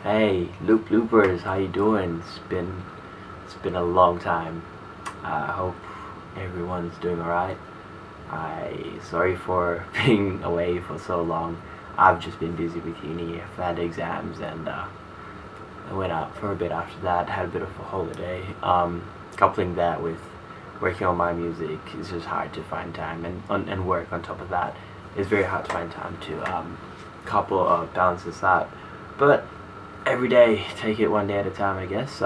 Hey, Loopers, how you doing? It's been a long time. I hope everyone's doing alright. Sorry for being away for so long. I've just been busy with uni. I've had exams and I went out for a bit after that. Had a bit of a holiday. Coupling that with working on my music, it's just hard to find time, and work on top of that. It's very hard to find time to balance this out. But every day, take it one day at a time, I guess.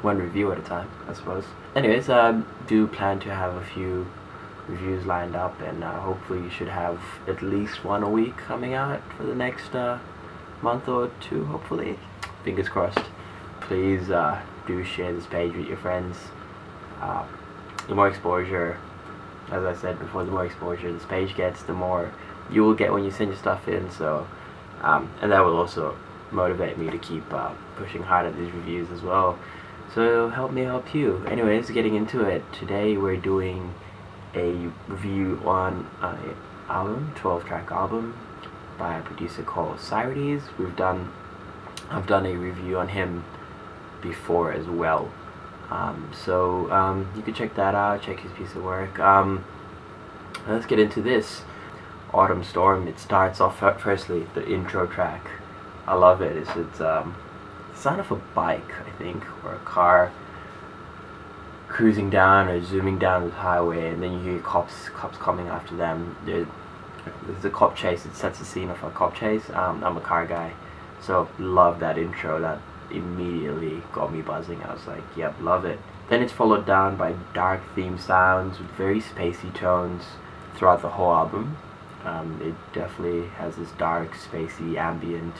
One review at a time, I suppose. Anyways, I do plan to have a few reviews lined up, and hopefully you should have at least one a week coming out for the next month or two, hopefully. Fingers crossed. Please do share this page with your friends. The more exposure, as I said before, the more exposure this page gets, the more you will get when you send your stuff in. So, and that will also motivate me to keep pushing hard at these reviews as well. So help me help you. Anyways, getting into it. Today we're doing a review on an album, 12-track album by a producer called Cyreides. I've done a review on him before as well. So you can check that out, check his piece of work. Let's get into this. Autumn Storm. It starts off firstly the intro track. I love it. It's the sound of a bike, I think, or a car cruising down or zooming down the highway, and then you hear cops coming after them. There's a cop chase. It sets the scene of a cop chase. I'm a car guy, so love that intro. That immediately got me buzzing. I was like, yep, love it. Then it's followed down by dark theme sounds with very spacey tones throughout the whole album. It definitely has this dark, spacey, ambient,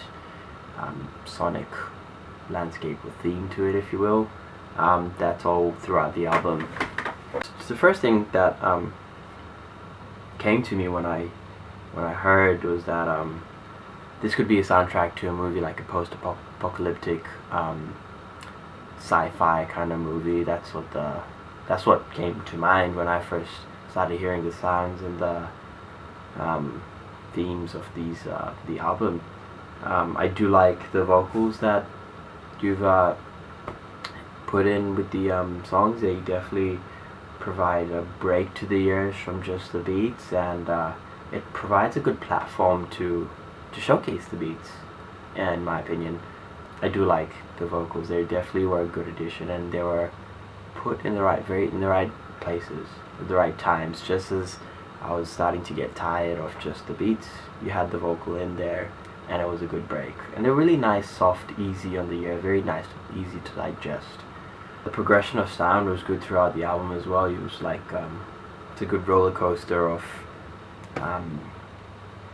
sonic landscape with theme to it, if you will. That's all throughout the album. So the first thing that came to me when I heard was that this could be a soundtrack to a movie, like a post-apocalyptic sci-fi kind of movie. That's what came to mind when I first started hearing the sounds and the themes of the album. I do like the vocals that you've put in with the songs. They definitely provide a break to the ears from just the beats, and it provides a good platform to showcase the beats. In my opinion, I do like the vocals. They definitely were a good addition, and they were put in the right places at the right times. Just as I was starting to get tired of just the beats, you had the vocal in there, and it was a good break. And they're really nice, soft, easy on the ear, very nice, easy to digest. The progression of sound was good throughout the album as well. It was like it's a good roller coaster of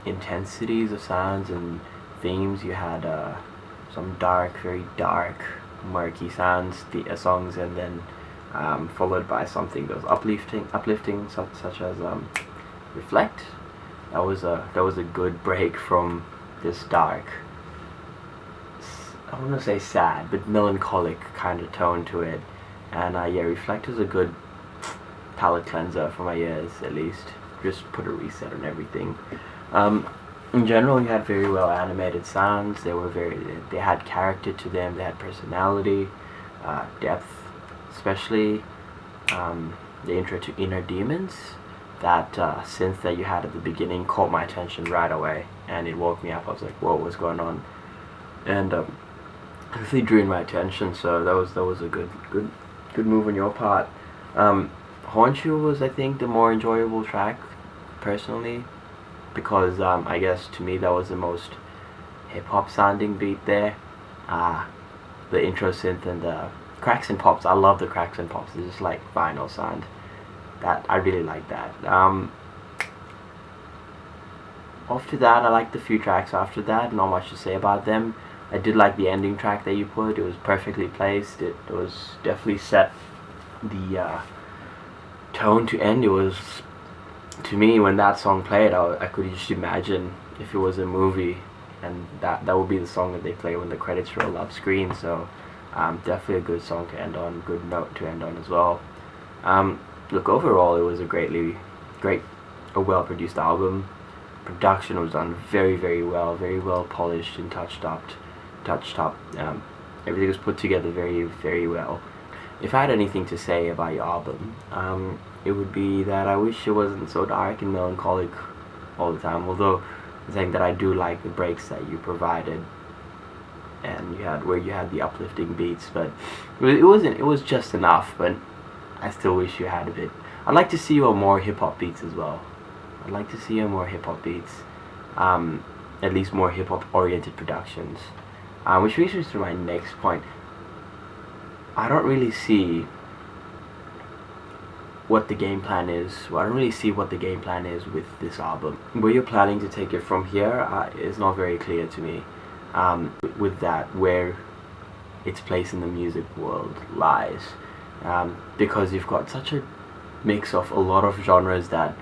intensities of sounds and themes. You had some very dark, murky sounds, songs, and then followed by something that was uplifting, such as Reflect. That was a good break from this dark, I want to say sad, but melancholic kind of tone to it. And yeah, Reflect was a good palate cleanser for my ears, at least. Just put a reset on everything. In general, you had very well animated sounds. They had character to them. They had personality, depth, especially the intro to Inner Demons. That synth that you had at the beginning caught my attention right away, and it woke me up. I was like, whoa, what's going on? And really drew in my attention. So that was a good move on your part. Hornshoe was, I think, the more enjoyable track personally, because I guess to me that was the most hip hop sounding beat there. The intro synth and the cracks and pops. I love the cracks and pops. It's just like vinyl sound. That I really like that. After that, I liked the few tracks after that. Not much to say about them. I did like the ending track that you put. It was perfectly placed. It was definitely set the tone to end. It was, to me, when that song played, I could just imagine if it was a movie, and that would be the song that they play when the credits roll up screen. So definitely a good song to end on, good note to end on as well. Look, overall, it was a well-produced album. Production was done very, very well polished and touched up. touched up. Everything was put together very, very well. If I had anything to say about your album, it would be that I wish it wasn't so dark and melancholic all the time. Although I'm saying that I do like the breaks that you provided, and you had the uplifting beats, but it was just enough. But I still wish you had a bit. I'd like to see you on more hip hop beats as well. I'd like to see you on more hip hop beats, at least more hip hop oriented productions. Which brings me to my next point. I don't really see what the game plan is. Well, I don't really see what the game plan is with this album. Where you're planning to take it from here is not very clear to me. With that, where its place in the music world lies, because you've got such a mix of a lot of genres that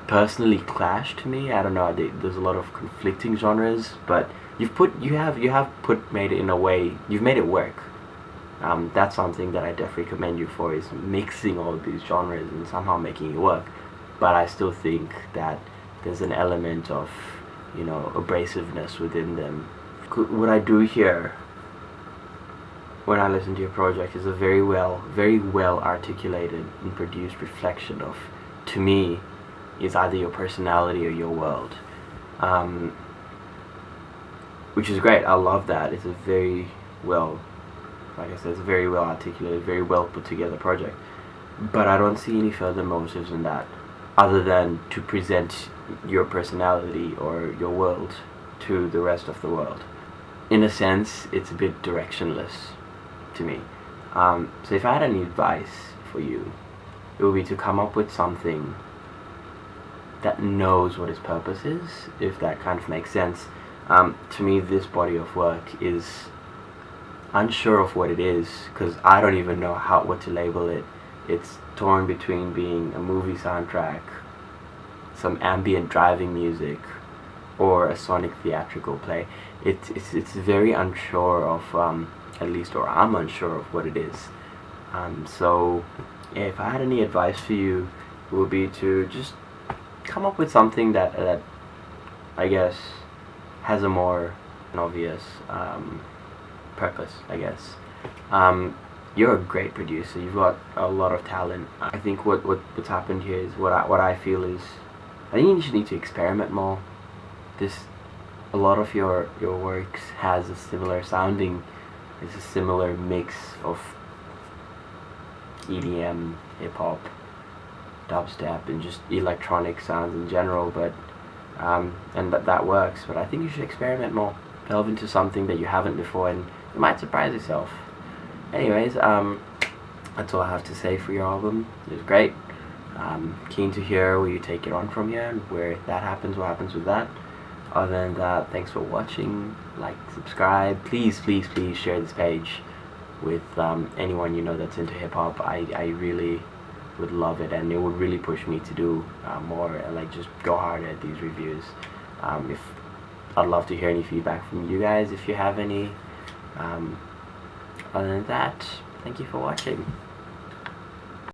personally clash to me. I don't know. There's a lot of conflicting genres, but you've made it in a way. You've made it work. That's something that I definitely commend you for, is mixing all of these genres and somehow making it work. But I still think that there's an element of, abrasiveness within them. What I do here when I listen to your project is a very well articulated and produced reflection of, to me, is either your personality or your world. Which is great. I love that. It's a very well, like I said, it's a very well articulated, very well put together project. But I don't see any further motives in that, other than to present your personality or your world to the rest of the world. In a sense, it's a bit directionless to me. So if I had any advice for you, it would be to come up with something that knows what its purpose is, if that kind of makes sense. To me, this body of work is unsure of what it is, because I don't even know what to label it. It's torn between being a movie soundtrack, some ambient driving music, or a sonic theatrical play. It's very unsure of, at least, or I'm unsure of what it is. So if I had any advice for you, it would be to just come up with something that I guess has a more obvious purpose, I guess. You're a great producer. You've got a lot of talent. I think what's happened here is what I feel is, I think you just need to experiment more. A lot of your works has a similar sounding. It's a similar mix of EDM, hip hop, dubstep, and just electronic sounds in general. But and that works. But I think you should experiment more. Delve into something that you haven't before, and you might surprise yourself. Anyways, that's all I have to say for your album. It was great. Keen to hear where you take it on from here, and where that happens, what happens with that. Other than that, thanks for watching. Like, subscribe. Please share this page with anyone you know that's into hip-hop. I really would love it, and it would really push me to do more, and like just go hard at these reviews. If I'd love to hear any feedback from you guys if you have any. Other than that, thank you for watching.